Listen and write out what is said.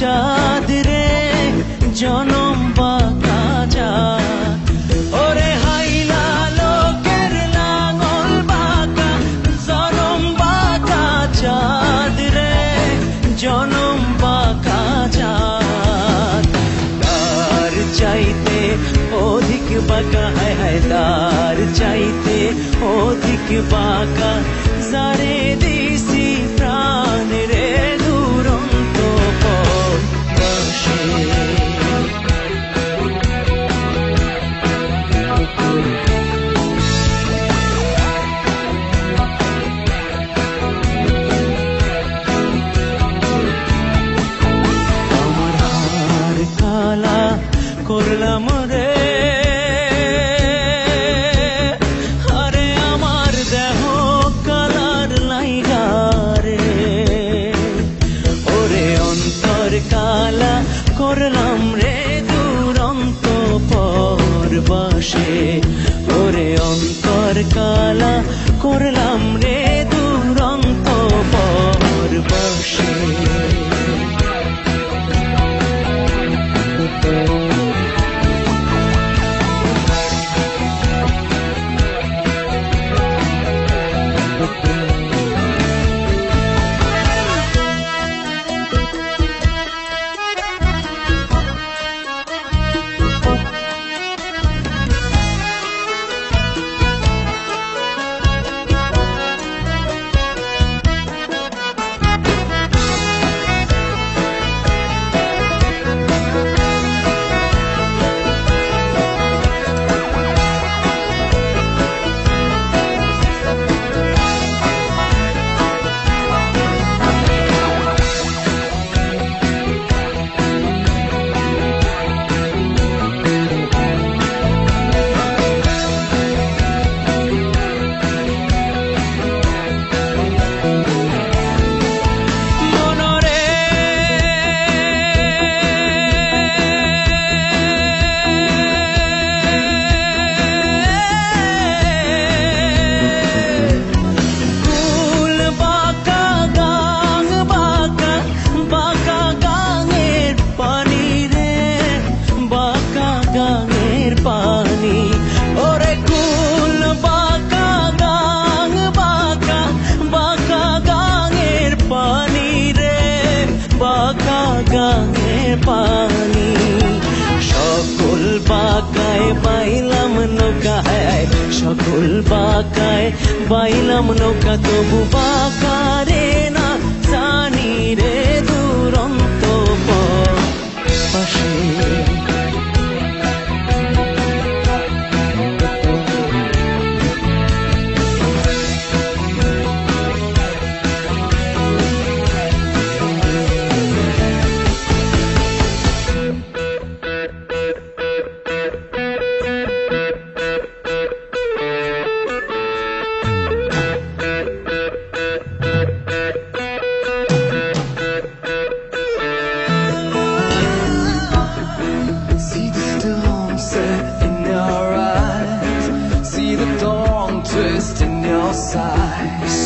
চাঁদ রে জনম বাঁকা চাঁদ, ওরে হাইলা লোকের লাঙল বাঁকা জনম বাঁকা চাঁদ রে জনম বাঁকা চাঁদ। তার চাইতে অধিক বাঁকা, হায় হায় তার চাইতে অধিক বাঁকা যারে দিছি প্রাণ রে দুরন্ত পথে। আমার হার কালা করলাম রে, আরে আমার দেহ কালার লাইগা রে, ওরে অন্তর কালা করলাম রে দুরন্ত পরবাসে, ওরে অন্তর কালা করলাম রে দুরন্ত পরবাসে। গাঙের পানি সকল বাঁকায় বাইলাম নৌকা, হায় সকল বাঁকায় বাইলাম নৌকা তবু বাঁকা রে না জানি রে দুরন্ত পাশে। Twist in your sighs,